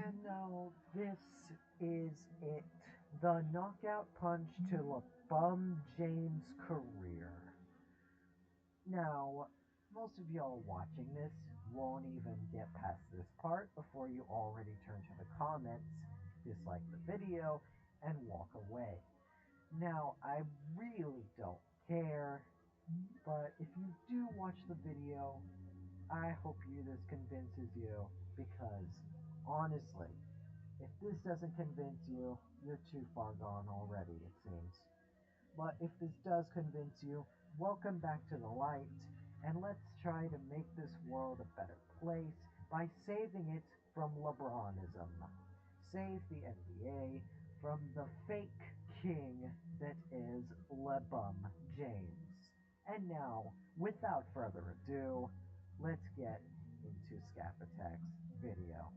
And now this is it. The knockout punch to LeBum James' career. Now, most of y'all watching this won't even get past this part before you already turn to the comments, dislike the video, and walk away. Now, I really don't care, but if you do watch the video, I hope this convinces you, because honestly, if this doesn't convince you, you're too far gone already, it seems. But if this does convince you, welcome back to the light, and let's try to make this world a better place by saving it from LeBronism. Save the NBA from the fake king that is LeBum James. And now, without further ado, let's get into Scap Attack's video.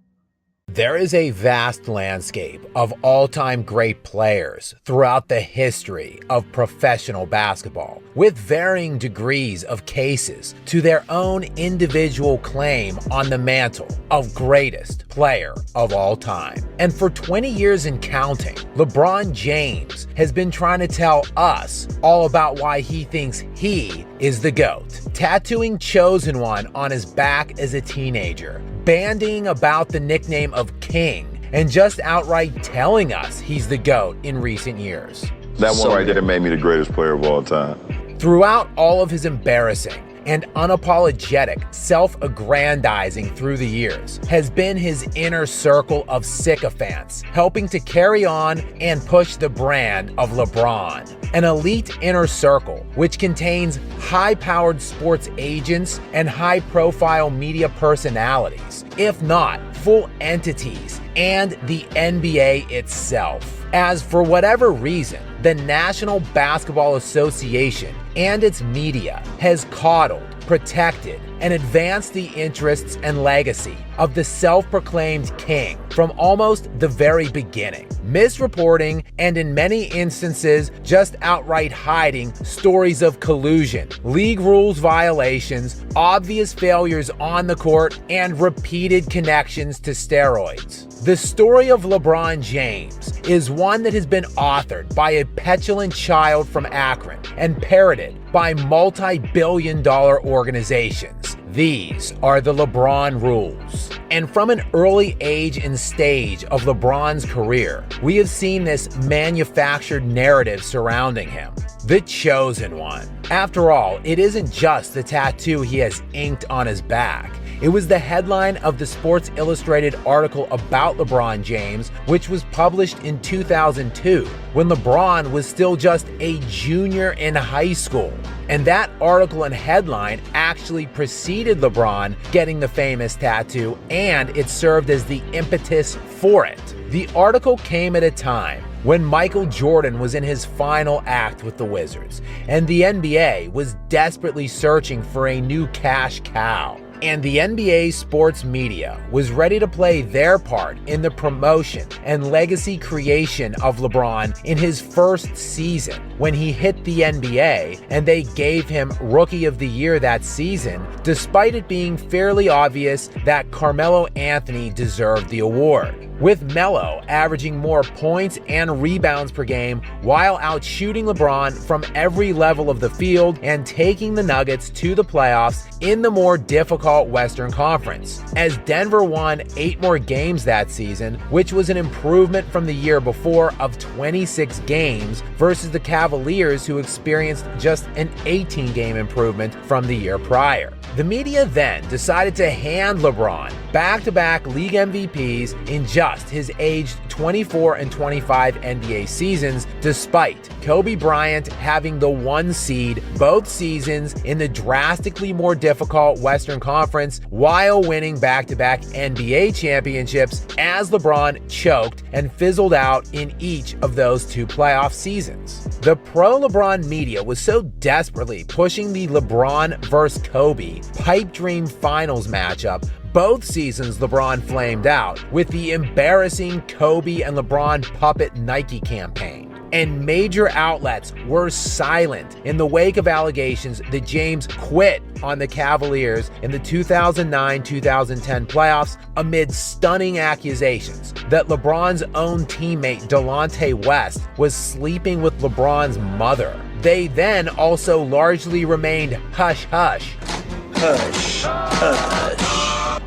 There is a vast landscape of all-time great players throughout the history of professional basketball, with varying degrees of cases to their own individual claim on the mantle of greatest player of all time. And for 20 years and counting, LeBron James has been trying to tell us all about why he thinks he is the GOAT. Tattooing Chosen One on his back as a teenager, bandying about the nickname of King, and just outright telling us he's the GOAT in recent years. That one right there made me the greatest player of all time. Throughout all of his embarrassing and unapologetic self-aggrandizing through the years has been his inner circle of sycophants, helping to carry on and push the brand of LeBron. An elite inner circle which contains high-powered sports agents and high-profile media personalities, if not full entities, and the NBA itself. As for whatever reason, the National Basketball Association and its media has coddled, protected, and advanced the interests and legacy of the self-proclaimed king from almost the very beginning, misreporting and in many instances just outright hiding stories of collusion, league rules violations, obvious failures on the court, and repeated connections to steroids. The story of LeBron James is one that has been authored by a petulant child from Akron and parroted by multi-billion-dollar organizations. These are the LeBron rules. And from an early age and stage of LeBron's career, we have seen this manufactured narrative surrounding him. The Chosen One. After all, it isn't just the tattoo he has inked on his back. It was the headline of the Sports Illustrated article about LeBron James, which was published in 2002, when LeBron was still just a junior in high school. And that article and headline actually preceded LeBron getting the famous tattoo, and it served as the impetus for it. The article came at a time when Michael Jordan was in his final act with the Wizards, and the NBA was desperately searching for a new cash cow. And the NBA sports media was ready to play their part in the promotion and legacy creation of LeBron in his first season when he hit the NBA, and they gave him Rookie of the Year that season, despite it being fairly obvious that Carmelo Anthony deserved the award. With Melo averaging more points and rebounds per game while outshooting LeBron from every level of the field and taking the Nuggets to the playoffs in the more difficult Western Conference. As Denver won 8 more games that season, which was an improvement from the year before of 26 games versus the Cavaliers, who experienced just an 18-game improvement from the year prior. The media then decided to hand LeBron back-to-back league MVPs in just his aged 24 and 25 NBA seasons, despite Kobe Bryant having the 1 seed both seasons in the drastically more difficult Western Conference while winning back-to-back NBA championships, as LeBron choked and fizzled out in each of those 2 playoff seasons. The pro-LeBron media was so desperately pushing the LeBron vs. Kobe pipe dream finals matchup both seasons LeBron flamed out with the embarrassing Kobe and LeBron puppet Nike campaign. and major outlets were silent in the wake of allegations that James quit on the Cavaliers in the 2009-2010 playoffs amid stunning accusations that LeBron's own teammate Delonte West was sleeping with LeBron's mother. They then also largely remained hush-hush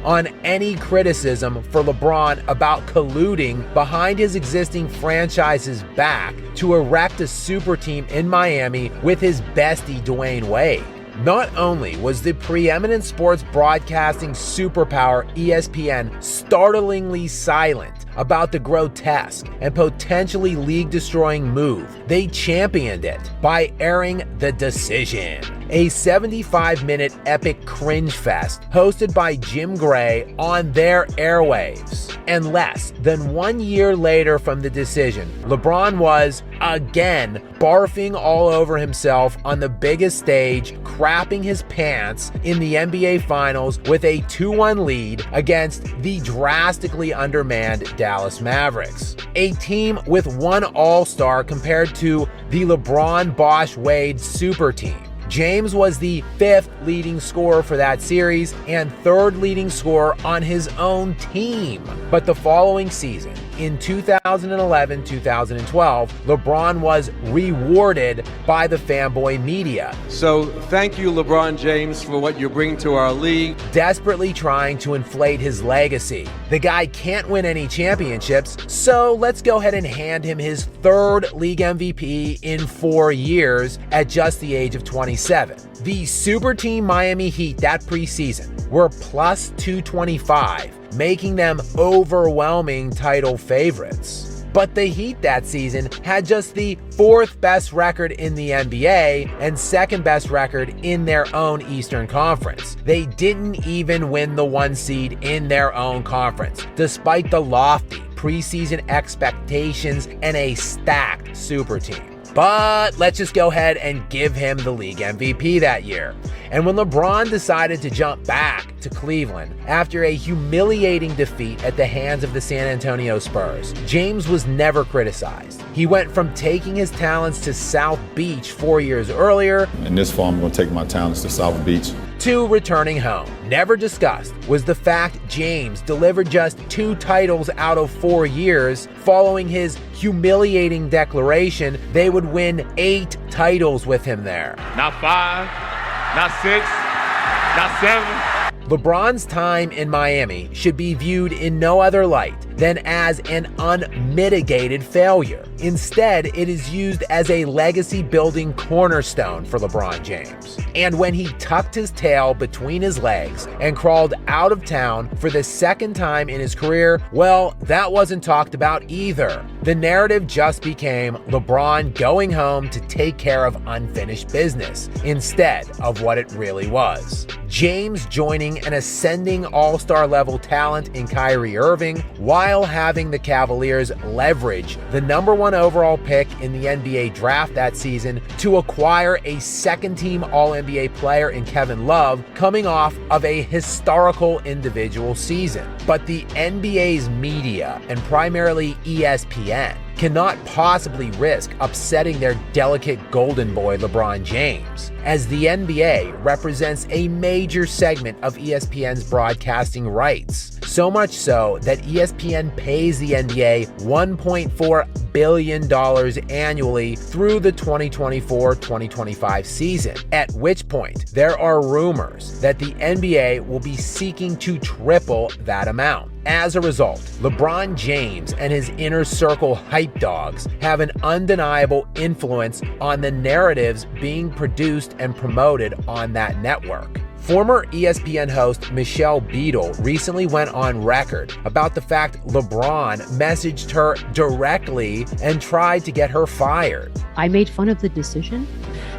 on any criticism for LeBron about colluding behind his existing franchise's back to erect a super team in Miami with his bestie Dwayne Wade. Not only was the preeminent sports broadcasting superpower ESPN startlingly silent about the grotesque and potentially league-destroying move, they championed it by airing The Decision, a 75-minute epic cringe fest hosted by Jim Gray on their airwaves. And less than 1 year later from The Decision, LeBron was, again, barfing all over himself on the biggest stage, crapping his pants in the NBA Finals with a 2-1 lead against the drastically undermanned Dallas Mavericks, a team with one All-Star compared to the LeBron Bosh Wade super team. James was the 5th leading scorer for that series and 3rd leading scorer on his own team. But the following season, in 2011-2012, LeBron was rewarded by the fanboy media. So thank you, LeBron James, for what you bring to our league. Desperately trying to inflate his legacy. The guy can't win any championships, so let's go ahead and hand him his 3rd league MVP in 4 years at just the age of 27. The super team Miami Heat that preseason were plus 225, making them overwhelming title favorites. But the Heat that season had just the 4th best record in the NBA and 2nd best record in their own Eastern Conference. They didn't even win the 1 seed in their own conference, despite the lofty preseason expectations and a stacked super team. But let's just go ahead and give him the league MVP that year. And when LeBron decided to jump back to Cleveland after a humiliating defeat at the hands of the San Antonio Spurs, James was never criticized. He went from taking his talents to South Beach 4 years earlier. In this fall, I'm going to take my talents to South Beach. To returning home. Never discussed was the fact James delivered just 2 titles out of 4 years following his humiliating declaration they would win 8 titles with him there. Not 5, not 6, not 7. LeBron's time in Miami should be viewed in no other light than as an unmitigated failure. Instead, it is used as a legacy-building cornerstone for LeBron James. And when he tucked his tail between his legs and crawled out of town for the 2nd time in his career, well, that wasn't talked about either. The narrative just became LeBron going home to take care of unfinished business instead of what it really was. James joining an ascending all-star level talent in Kyrie Irving while having the Cavaliers leverage the number 1 overall pick in the NBA draft that season to acquire a 2nd-team All-NBA player in Kevin Love coming off of a historical individual season. But the NBA's media, and primarily ESPN, cannot possibly risk upsetting their delicate golden boy LeBron James, as the NBA represents a major segment of ESPN's broadcasting rights. So much so that ESPN pays the NBA $1.4 billion annually through the 2024-2025 season, at which point there are rumors that the NBA will be seeking to triple that amount. As a result, LeBron James and his inner circle hype dogs have an undeniable influence on the narratives being produced and promoted on that network. Former ESPN host Michelle Beadle recently went on record about the fact LeBron messaged her directly and tried to get her fired. I made fun of The Decision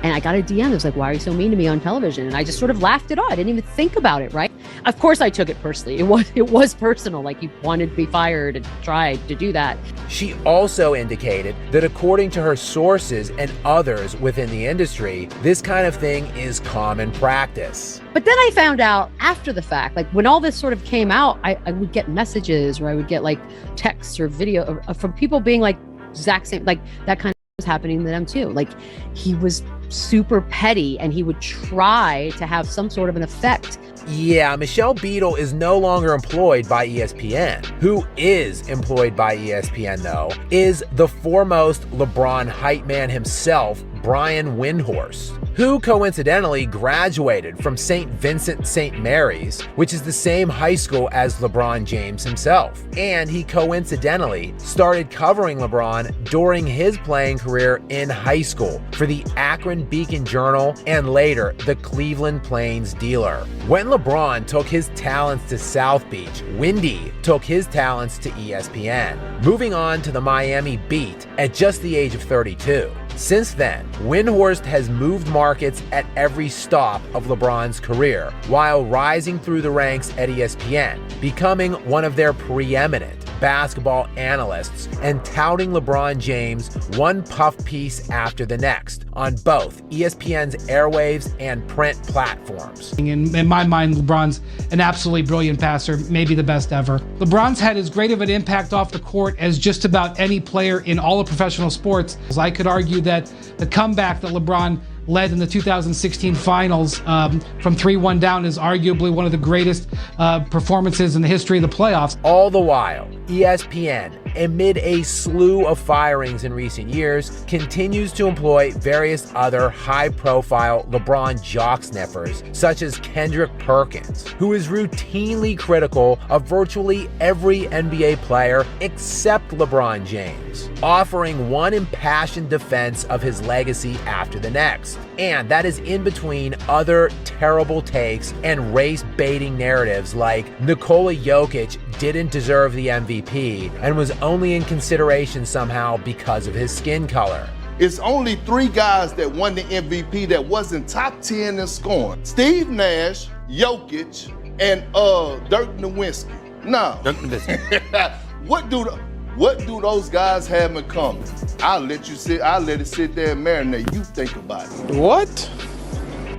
and I got a DM. It was like, why are you so mean to me on television? And I just sort of laughed it off. I didn't even think about it, right? Of course I took it personally. It was personal. Like, you wanted to be fired and tried to do that. She also indicated that according to her sources and others within the industry, this kind of thing is common practice. But then I found out after the fact, like when all this sort of came out, I would get messages or I would get like texts or video from people being like exact same, like that kind of was happening to them too. Like, he was super petty and he would try to have some sort of an effect. Yeah, Michelle Beadle is no longer employed by ESPN. Who is employed by ESPN, though, is the foremost LeBron hype man himself, Brian Windhorst, who coincidentally graduated from St. Vincent St. Mary's, which is the same high school as LeBron James himself. And he coincidentally started covering LeBron during his playing career in high school for the Akron Beacon Journal and later the Cleveland Plains Dealer. When LeBron took his talents to South Beach, Windy took his talents to ESPN, moving on to the Miami beat at just the age of 32. Since then, Windhorst has moved markets at every stop of LeBron's career, while rising through the ranks at ESPN, becoming one of their preeminent basketball analysts and touting LeBron James one puff piece after the next on both ESPN's airwaves and print platforms. In my mind, LeBron's an absolutely brilliant passer, maybe the best ever. LeBron's had as great of an impact off the court as just about any player in all of professional sports. I could argue that the comeback that LeBron led in the 2016 finals from 3-1 down is arguably one of the greatest performances in the history of the playoffs. All the while, ESPN, amid a slew of firings in recent years, continues to employ various other high-profile LeBron jock sniffers, such as Kendrick Perkins, who is routinely critical of virtually every NBA player except LeBron James, offering one impassioned defense of his legacy after the next. And that is in between other terrible takes and race-baiting narratives like Nikola Jokic didn't deserve the MVP and was only in consideration somehow because of his skin color. It's only 3 guys that won the MVP that wasn't top 10 in scoring. Steve Nash, Jokic, and Dirk Nowitzki. Now, what do those guys have in common? I'll let it sit there and marinate. You think about it. What?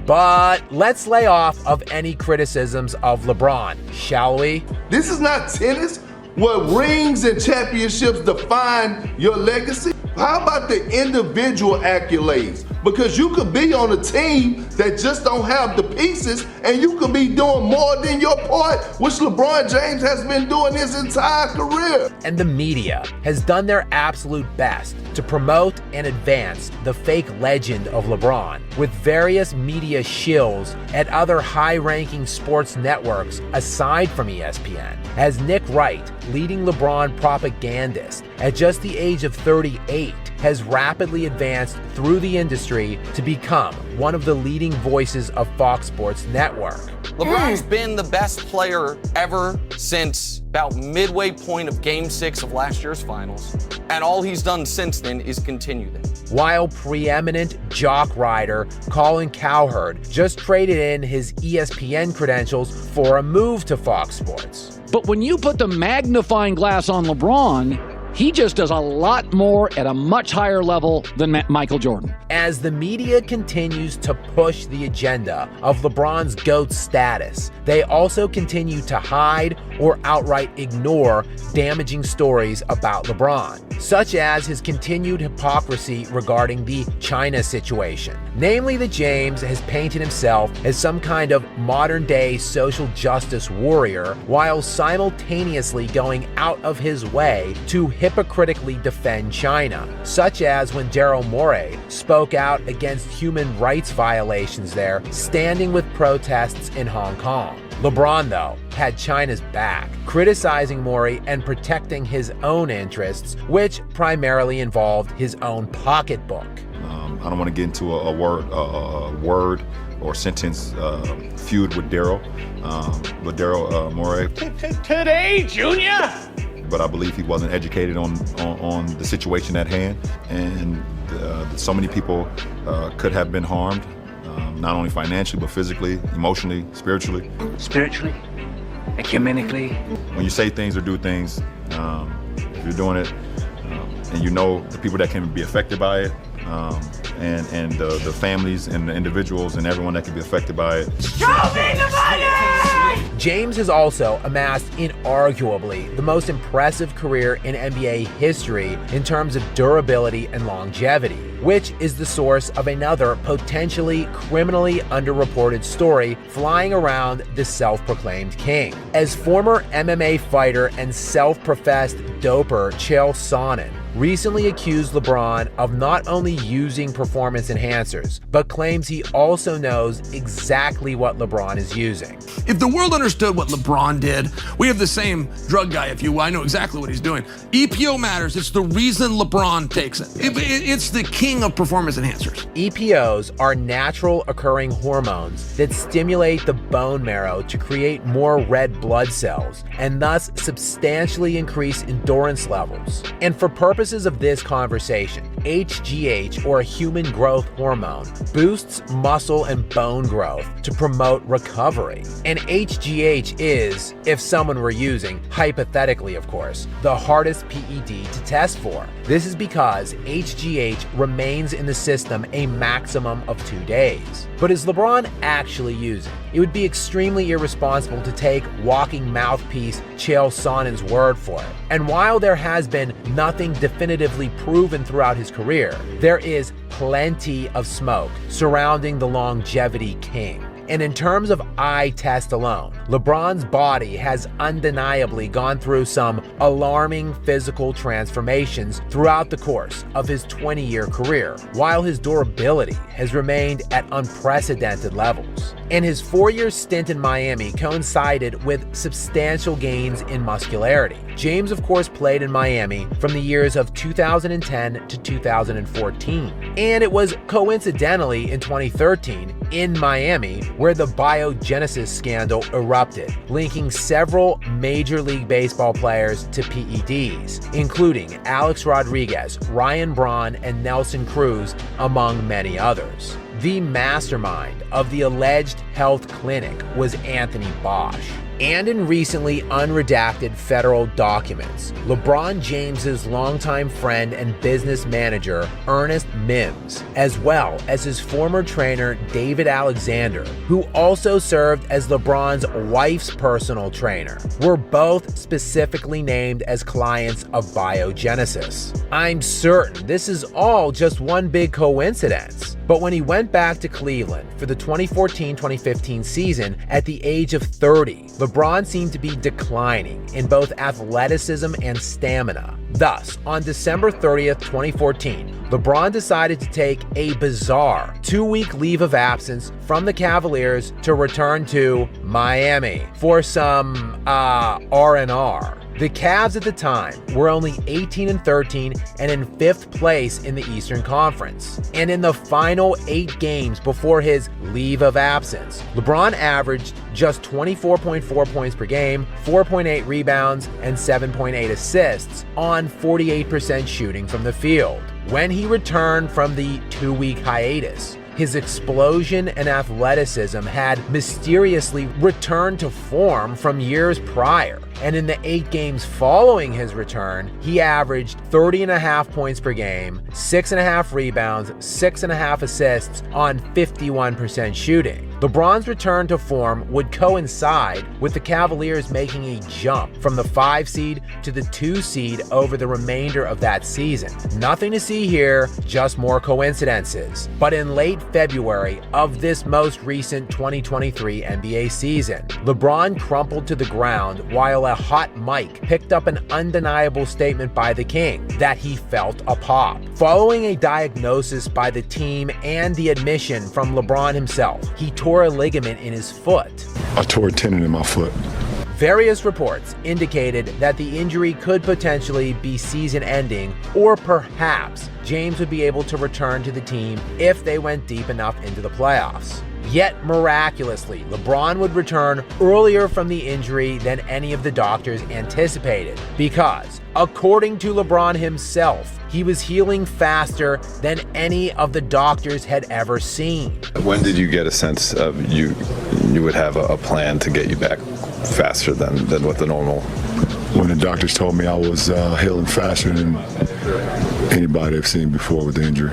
But let's lay off of any criticisms of LeBron, shall we? This is not tennis where rings and championships define your legacy. How about the individual accolades? Because you could be on a team that just don't have the pieces and you could be doing more than your part, which LeBron James has been doing his entire career. And the media has done their absolute best to promote and advance the fake legend of LeBron with various media shills at other high-ranking sports networks aside from ESPN, as Nick Wright, leading LeBron propagandist at just the age of 38, has rapidly advanced through the industry to become one of the leading voices of Fox Sports Network. LeBron's been the best player ever since about midway point of Game 6 of last year's finals, and all he's done since then is continue that. While preeminent jock rider Colin Cowherd just traded in his ESPN credentials for a move to Fox Sports. But when you put the magnifying glass on LeBron, he just does a lot more at a much higher level than Michael Jordan. As the media continues to push the agenda of LeBron's GOAT status, they also continue to hide or outright ignore damaging stories about LeBron, such as his continued hypocrisy regarding the China situation. Namely that James has painted himself as some kind of modern-day social justice warrior while simultaneously going out of his way to hypocritically defend China, such as when Daryl Morey spoke out against human rights violations there, standing with protests in Hong Kong. LeBron, though, had China's back, criticizing Morey and protecting his own interests, which primarily involved his own pocketbook. I don't want to get into a word or sentence feud with Daryl Morey. Today, Junior! But I believe he wasn't educated on the situation at hand, and so many people could have been harmed, not only financially, but physically, emotionally, spiritually. Spiritually, ecumenically. When you say things or do things, if you're doing it, and you know the people that can be affected by it, and the families and the individuals and everyone that can be affected by it. Show me the money! James has also amassed inarguably the most impressive career in NBA history in terms of durability and longevity, which is the source of another potentially criminally underreported story flying around the self-proclaimed king. As former MMA fighter and self-professed doper Chael Sonnen recently accused LeBron of not only using performance enhancers, but claims he also knows exactly what LeBron is using. If the world understood what LeBron did, we have the same drug guy, if you will. I know exactly what he's doing. EPO matters. It's the reason LeBron takes it. It's the king of performance enhancers. EPOs are natural occurring hormones that stimulate the bone marrow to create more red blood cells and thus substantially increase endurance levels. And for purposes of this conversation, HGH, or human growth hormone, boosts muscle and bone growth to promote recovery. And HGH is, if someone were using, hypothetically of course, the hardest PED to test for. This is because HGH remains in the system a maximum of 2 days. But is LeBron actually using? It would be extremely irresponsible to take walking mouthpiece Chael Sonnen's word for it. And while there has been nothing definitively proven throughout his career, there is plenty of smoke surrounding the longevity king. And in terms of eye test alone, LeBron's body has undeniably gone through some alarming physical transformations throughout the course of his 20-year career, while his durability has remained at unprecedented levels. And his 4-year stint in Miami coincided with substantial gains in muscularity. James, of course, played in Miami from the years of 2010 to 2014. And it was coincidentally in 2013 in Miami where the biogenesis scandal erupted, linking several Major League Baseball players to PEDs, including Alex Rodriguez, Ryan Braun, and Nelson Cruz, among many others. The mastermind of the alleged health clinic was Anthony Bosch. And in recently unredacted federal documents, LeBron James's longtime friend and business manager, Ernest Mims, as well as his former trainer, David Alexander, who also served as LeBron's wife's personal trainer, were both specifically named as clients of Biogenesis. I'm certain this is all just one big coincidence. But when he went back to Cleveland for the 2014-2015 season at the age of 30, LeBron seemed to be declining in both athleticism and stamina. Thus, on December 30th, 2014, LeBron decided to take a bizarre 2-week leave of absence from the Cavaliers to return to Miami for some R&R. The Cavs at the time were only 18-13 and in 5th place in the Eastern Conference. And in the final 8 games before his leave of absence, LeBron averaged just 24.4 points per game, 4.8 rebounds, and 7.8 assists on 48% shooting from the field. When he returned from the 2-week hiatus, his explosion and athleticism had mysteriously returned to form from years prior. And in the 8 games following his return, he averaged 30.5 points per game, 6.5 rebounds, 6.5 assists on 51% shooting. LeBron's return to form would coincide with the Cavaliers making a jump from the 5 seed to the 2 seed over the remainder of that season. Nothing to see here, just more coincidences. But in late February of this most recent 2023 NBA season, LeBron crumpled to the ground while a hot mic picked up an undeniable statement by the king that he felt a pop. Following a diagnosis by the team and the admission from LeBron himself, he tore a ligament in his foot. I tore a tendon in my foot. Various reports indicated that the injury could potentially be season-ending, or perhaps James would be able to return to the team if they went deep enough into the playoffs. Yet miraculously, LeBron would return earlier from the injury than any of the doctors anticipated, because, according to LeBron himself, he was healing faster than any of the doctors had ever seen. When did you get a sense of you would have a plan to get you back faster than what the normal? When the doctors told me I was healing faster than anybody I've seen before with the injury.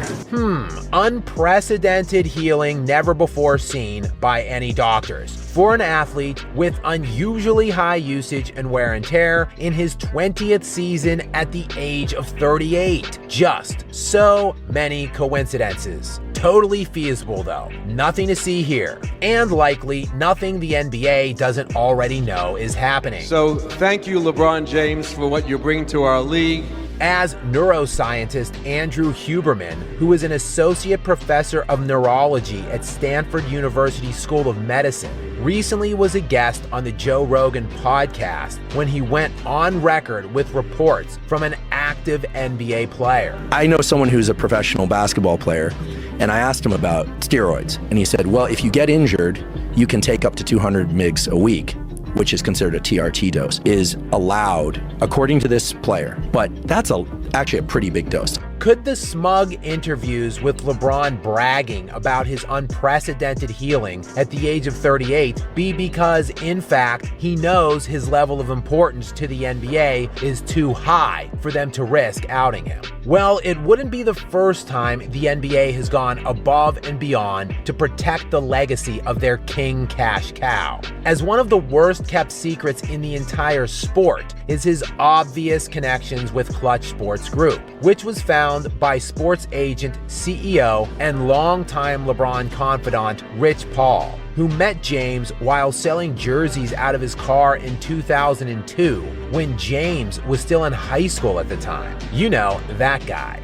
Unprecedented healing never before seen by any doctors for an athlete with unusually high usage and wear and tear in his 20th season at the age of 38. Just so many coincidences. Totally feasible though. Nothing to see here. And likely nothing the NBA doesn't already know is happening. So thank you, LeBron James, for what you bring to our league. As neuroscientist Andrew Huberman, who is an associate professor of neurology at Stanford University School of Medicine, recently was a guest on the Joe Rogan podcast when he went on record with reports from an active NBA player. I know someone who's a professional basketball player, and I asked him about steroids, and he said, well, if you get injured, you can take up to 200 mgs a week, which is considered a TRT dose, is allowed according to this player. But that's actually a pretty big dose. Could the smug interviews with LeBron bragging about his unprecedented healing at the age of 38 be because, in fact, he knows his level of importance to the NBA is too high for them to risk outing him? Well, it wouldn't be the first time the NBA has gone above and beyond to protect the legacy of their king cash cow. As one of the worst kept secrets in the entire sport is his obvious connections with Clutch Sports Group, which was found by sports agent, CEO, and longtime LeBron confidant Rich Paul, who met James while selling jerseys out of his car in 2002 when James was still in high school at the time. You know, that guy.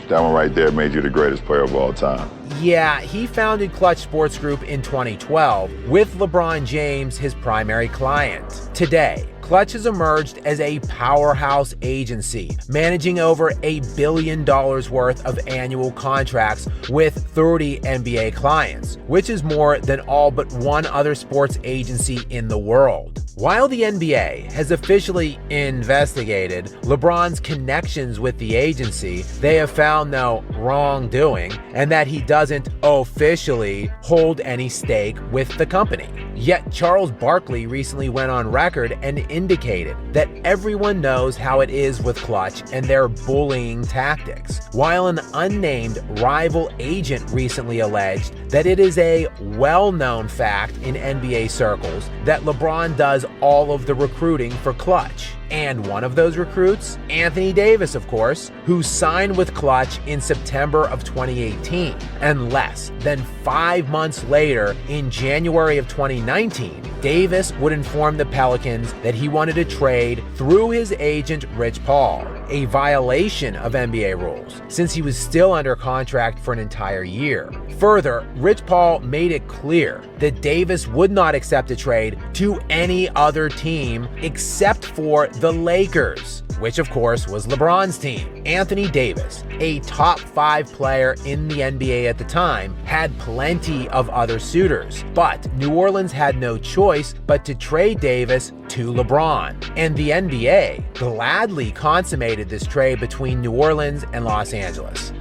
That one right there made you the greatest player of all time. Yeah, he founded Clutch Sports Group in 2012 with LeBron James his primary client. Today, Clutch has emerged as a powerhouse agency, managing over $1 billion worth of annual contracts with 30 NBA clients, which is more than all but one other sports agency in the world. While the NBA has officially investigated LeBron's connections with the agency, they have found no wrongdoing and that he doesn't officially hold any stake with the company. Yet Charles Barkley recently went on record and indicated that everyone knows how it is with Clutch and their bullying tactics, while an unnamed rival agent recently alleged that it is a well-known fact in NBA circles that LeBron does all of the recruiting for Clutch. And one of those recruits, Anthony Davis, of course, who signed with Clutch in September of 2018. And less than 5 months later, in January of 2019, Davis would inform the Pelicans that he wanted to trade through his agent, Rich Paul, a violation of NBA rules, since he was still under contract for an entire year. Further, Rich Paul made it clear that Davis would not accept a trade to any other team except for the Lakers, which of course was LeBron's team. Anthony Davis, a top 5 player in the NBA at the time, had plenty of other suitors, but New Orleans had no choice but to trade Davis to LeBron. And the NBA gladly consummated this trade between New Orleans and Los Angeles.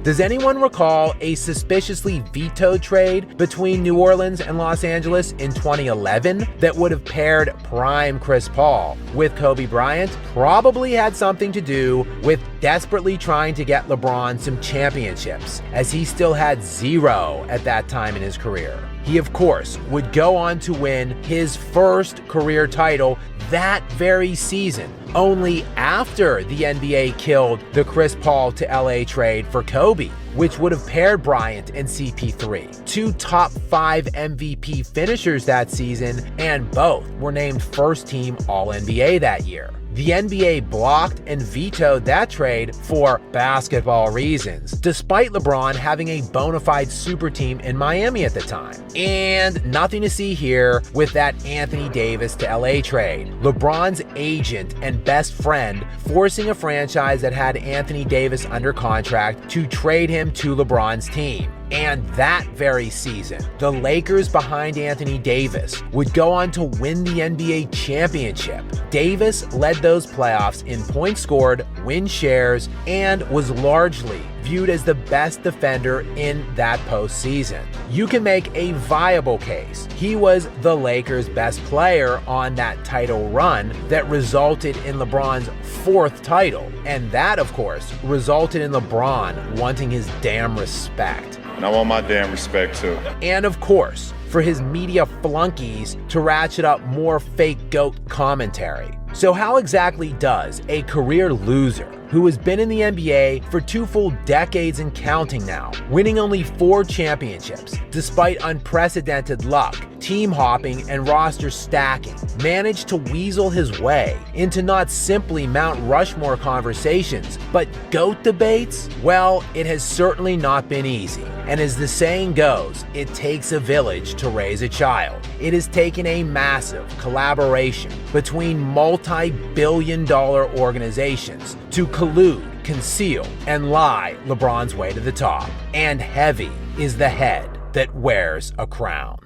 Does anyone recall a suspiciously vetoed trade between New Orleans and Los Angeles in 2011 that would have paired prime Chris Paul with Kobe Bryant? Probably had something to do with desperately trying to get LeBron some championships, as he still had 0 at that time in his career. He, of course, would go on to win his first career title that very season, only after the NBA killed the Chris Paul to LA trade for Kobe, which would have paired Bryant and CP3, 2 top 5 MVP finishers that season, and both were named first-team All-NBA that year. The NBA blocked and vetoed that trade for basketball reasons, despite LeBron having a bona fide super team in Miami at the time. And nothing to see here with that Anthony Davis to LA trade. LeBron's agent and best friend forcing a franchise that had Anthony Davis under contract to trade him to LeBron's team. And that very season, the Lakers behind Anthony Davis would go on to win the NBA championship. Davis led those playoffs in points scored, win shares, and was largely viewed as the best defender in that postseason. You can make a viable case. He was the Lakers' best player on that title run that resulted in LeBron's 4th title. And that, of course, resulted in LeBron wanting his damn respect. And I want my damn respect too. And of course, for his media flunkies to ratchet up more fake GOAT commentary. So how exactly does a career loser who has been in the NBA for 2 full decades and counting now, winning only 4 championships, despite unprecedented luck, team hopping, and roster stacking, managed to weasel his way into not simply Mount Rushmore conversations, but GOAT debates? Well, it has certainly not been easy. And as the saying goes, it takes a village to raise a child. It has taken a massive collaboration between multi-billion-dollar organizations to collude, conceal, and lie LeBron's way to the top. And heavy is the head that wears a crown.